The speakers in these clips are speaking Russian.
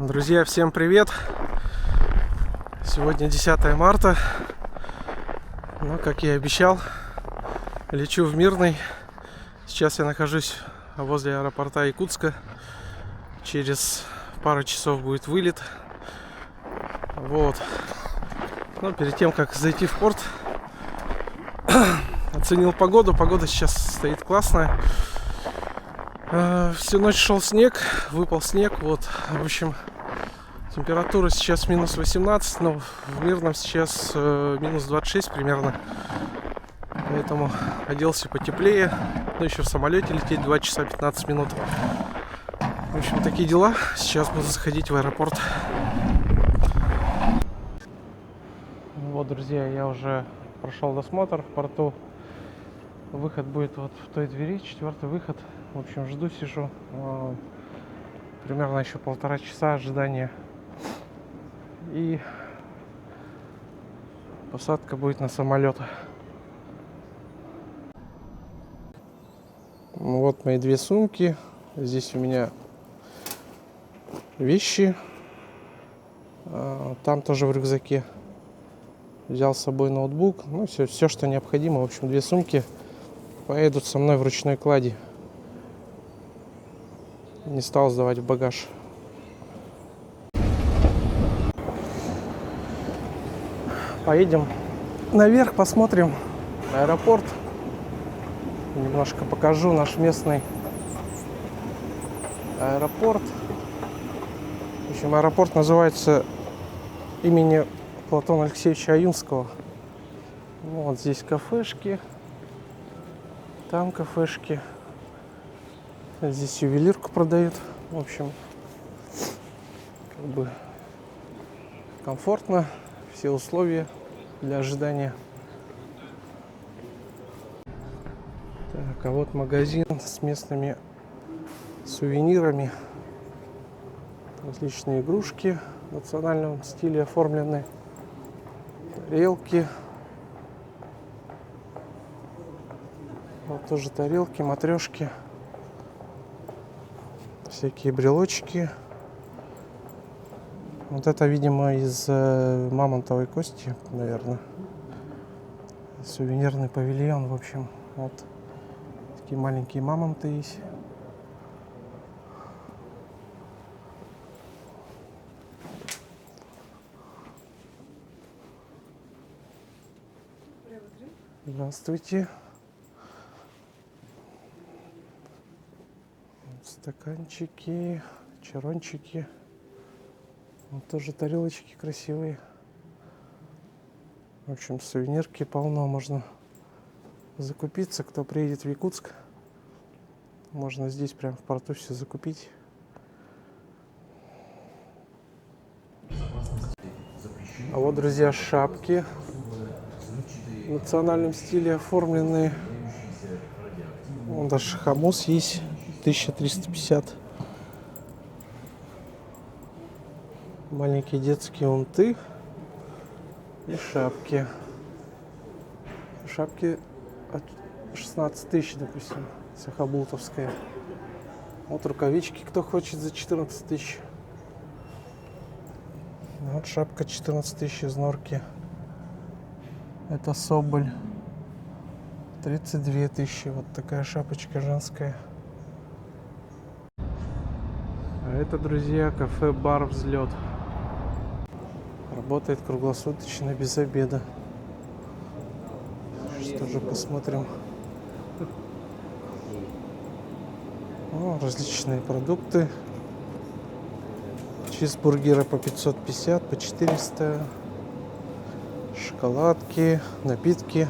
Друзья, всем привет! Сегодня 10 марта. Ну, как я и обещал, лечу в Мирный. Сейчас я нахожусь возле аэропорта Якутска. Через пару часов будет вылет. Вот. Но перед тем, как зайти в порт, оценил погоду. Погода сейчас стоит классная. Всю ночь шел снег, выпал снег. Вот, в общем, температура сейчас минус 18, но в Мирном сейчас минус 26 примерно. Поэтому оделся потеплее. Ну, еще в самолете лететь 2 часа 15 минут. В общем, такие дела. Сейчас буду заходить в аэропорт. Вот, друзья, я уже прошел досмотр в порту. Выход будет вот в той двери, 4-й выход. В общем, жду, сижу. Примерно еще 1,5 часа ожидания. И посадка будет на самолет. Вот мои 2 сумки. Здесь у меня вещи. Там тоже в рюкзаке. Взял с собой ноутбук. Ну, все, что необходимо. В общем, 2 сумки поедут со мной в ручной клади. Не стал сдавать в багаж. Поедем наверх, посмотрим аэропорт. Немножко покажу наш местный аэропорт. В общем, аэропорт называется имени Платона Алексеевича Аюнского. Вот здесь кафешки. Там кафешки. Здесь ювелирку продают. В общем, как бы комфортно. Все условия для ожидания. Так, а вот магазин с местными сувенирами. Различные игрушки в национальном стиле оформлены. Тарелки. Вот тоже тарелки, матрешки. Всякие брелочки. Вот это, видимо, из мамонтовой кости, наверное. Сувенирный павильон, в общем. Вот такие маленькие мамонты есть. Здравствуйте. Стаканчики, чарончики. Вот тоже тарелочки красивые. В общем, сувенирки полно. Можно закупиться. Кто приедет в Якутск, можно здесь прямо в порту все закупить. А вот, друзья, шапки в национальном стиле оформленные. Вон даже хамус есть. 1350. Маленькие детские унты и шапки. Шапки от 16 тысяч, допустим, сахабултовская. Вот рукавички, кто хочет, за 14 тысяч. Вот шапка 14 тысяч из норки. Это соболь. 32 тысячи. Вот такая шапочка женская. А это, друзья, кафе-бар «Взлет». Работает круглосуточно, без обеда. Сейчас тоже посмотрим. Различные продукты. Чизбургеры по 550, по 400. Шоколадки, напитки.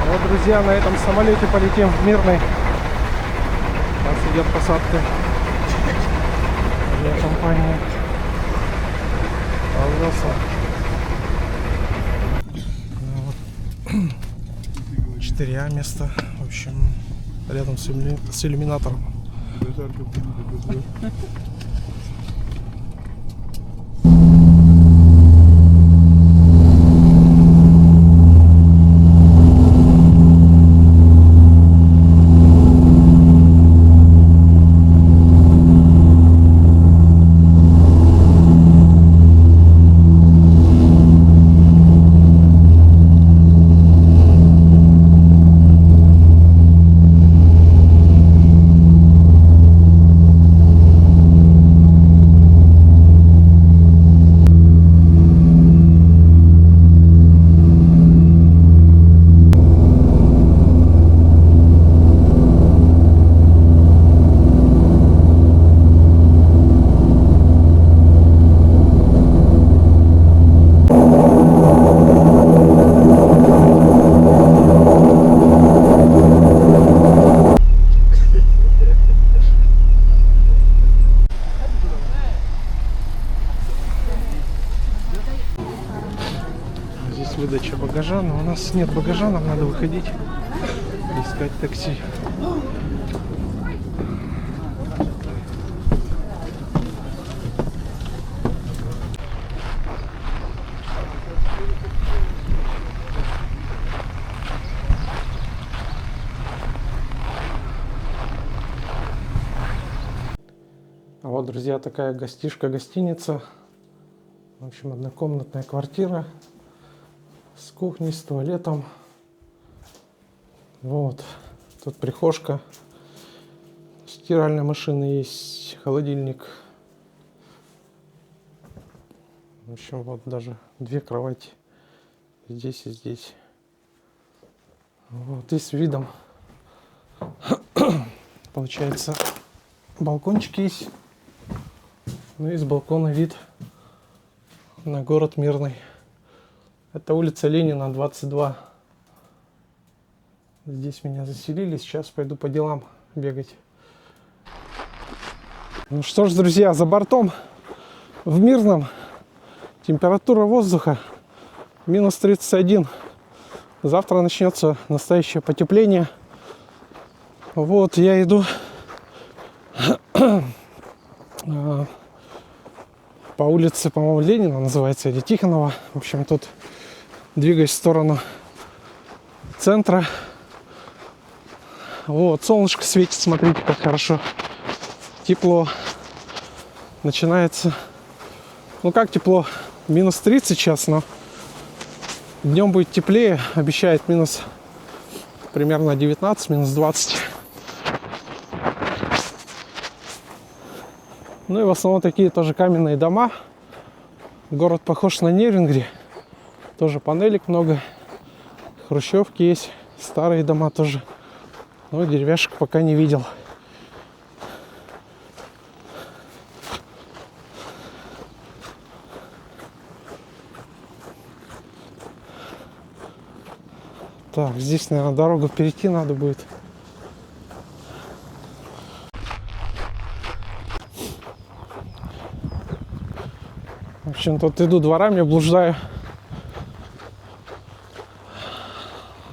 Вот, друзья, на этом самолете полетим в Мирный. Сейчас идет посадка. Авиакомпания Алроса. 4А место, в общем, рядом с иллюминатором. Здесь выдача багажа, но у нас нет багажа, нам надо выходить и искать такси. А вот, друзья, такая гостишка-гостиница. В общем, однокомнатная квартира с кухней, с туалетом. Вот. Тут прихожка. Стиральная машина есть, холодильник. В общем, вот даже 2 кровати. Здесь и здесь. Вот. И с видом. Получается, балкончик есть. Ну и с балкона вид на город Мирный. Это улица Ленина, 22. Здесь меня заселили. Сейчас пойду по делам бегать. Ну что ж, друзья, за бортом в Мирном температура воздуха минус 31. Завтра начнется настоящее потепление. Вот, я иду по улице, по-моему, Ленина называется, или Тихонова. В общем, тут двигаюсь в сторону центра. Вот, солнышко светит, смотрите, как хорошо. Тепло. Начинается. Ну как тепло? Минус 30 сейчас, но днем будет теплее. Обещает минус примерно 19, минус 20. Ну и в основном такие тоже каменные дома. Город похож на Нерюнгри. Тоже панелек много. Хрущевки есть. Старые дома тоже. Но деревяшек пока не видел. Так, здесь, наверное, дорогу перейти надо будет. В общем, тут иду дворами, блуждаю.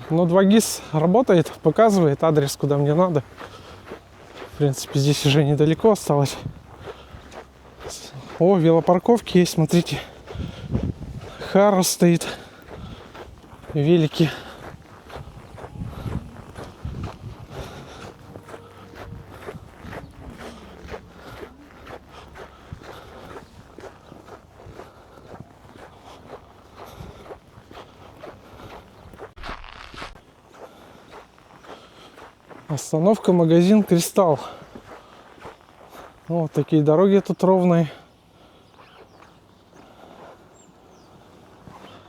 Но 2GIS работает, показывает адрес, куда мне надо. В принципе, здесь уже недалеко осталось. О, велопарковки есть, смотрите. Хара стоит. Велики. Остановка, магазин Кристалл. Вот такие дороги тут ровные.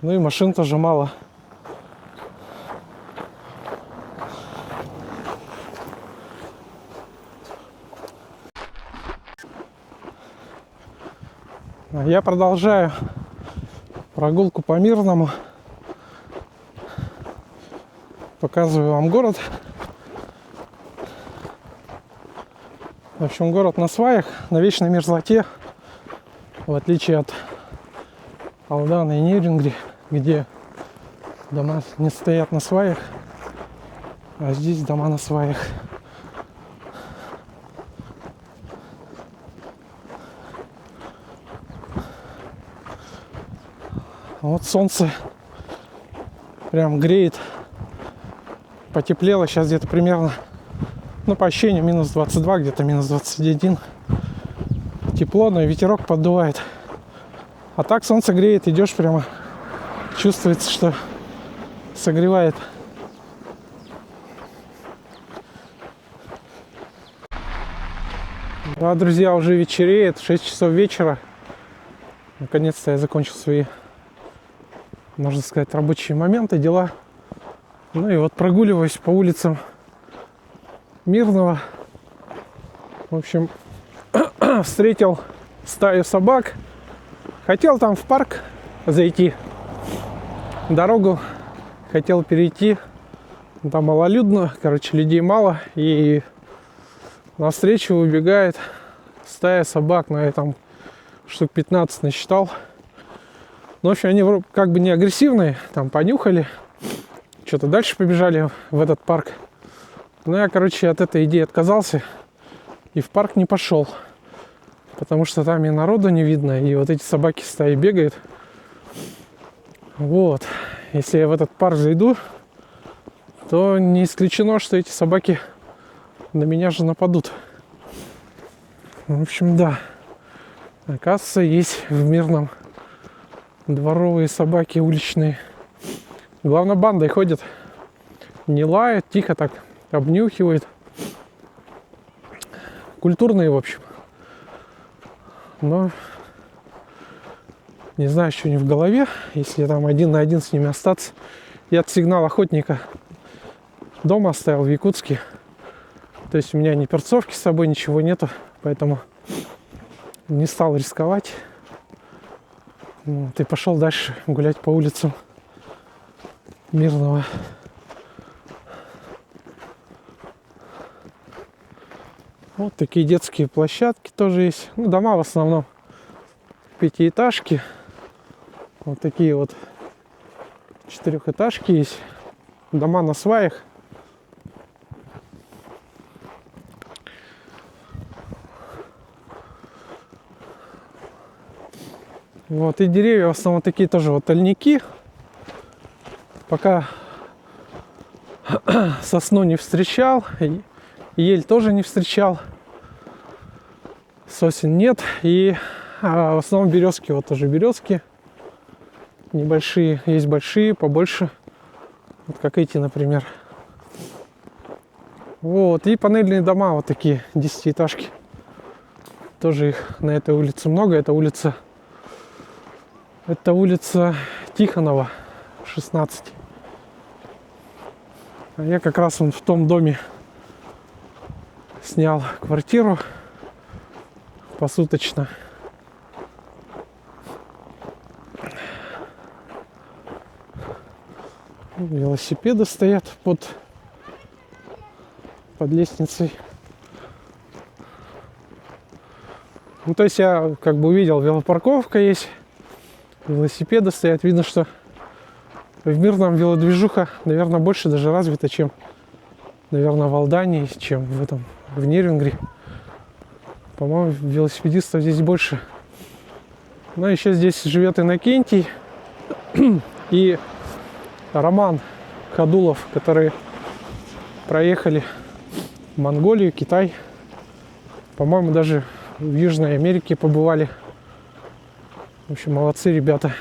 Ну и машин тоже мало. А я продолжаю прогулку по Мирному. Показываю вам город. В общем, город на сваях, на вечной мерзлоте, в отличие от Алдана и Нерюнгри, где дома не стоят на сваях. А здесь дома на сваях. Вот солнце прям греет. Потеплело. Сейчас где-то примерно, ну, по ощущениям минус 22, где-то минус 21. Тепло, но и ветерок поддувает. А так солнце греет, идешь прямо, чувствуется, что согревает. Да, друзья, уже вечереет, 6 часов вечера. Наконец-то я закончил свои, можно сказать, рабочие моменты, дела. Ну и вот прогуливаюсь по улицам Мирного. В общем, встретил стаю собак. Хотел там в парк зайти. Дорогу хотел перейти. Там малолюдно, короче, людей мало. И навстречу убегает стая собак. На этом штук 15 насчитал. Ну, в общем, они как бы не агрессивные. Там понюхали. Что-то дальше побежали в этот парк. Но я, короче, от этой идеи отказался. И в парк не пошел. Потому что там и народу не видно. И вот эти собаки стаи бегают. Вот. Если я в этот парк зайду, то не исключено, что эти собаки на меня же нападут. В общем, да. Оказывается, есть в Мирном дворовые собаки уличные. Главное, бандой ходят. Не лают, тихо так обнюхивают. Культурные, в общем. Но не знаю, что у них в голове. Если там один на один с ними остаться. Я сигнал охотника дома оставил в Якутске. То есть у меня ни перцовки с собой, ничего нету. Поэтому не стал рисковать. Вот, и пошел дальше гулять по улицам Мирного. Вот такие детские площадки тоже есть. Ну, дома в основном пятиэтажки. Вот такие вот четырехэтажки есть. Дома на сваях. Вот, и деревья в основном такие тоже вот тольники. Пока сосну не встречал, ель тоже не встречал. Сосен нет. И в основном березки, вот тоже березки. Небольшие, есть большие, побольше. Вот как эти, например. Вот, и панельные дома вот такие, 10-этажки. Тоже их на этой улице много. Это улица Тихонова, 16. А я как раз в том доме снял квартиру посуточно. Велосипеды стоят под лестницей. Ну, то есть я как бы увидел, велопарковка есть, велосипеды стоят. Видно, что в Мирном велодвижуха, наверное, больше даже развита, чем, наверное, в Алдании, чем в Нерюнгри. По-моему, велосипедистов здесь больше. Но еще здесь живет Иннокентий и Роман Ходулов, которые проехали в Монголию, Китай. По-моему, даже в Южной Америке побывали. В общем, молодцы ребята.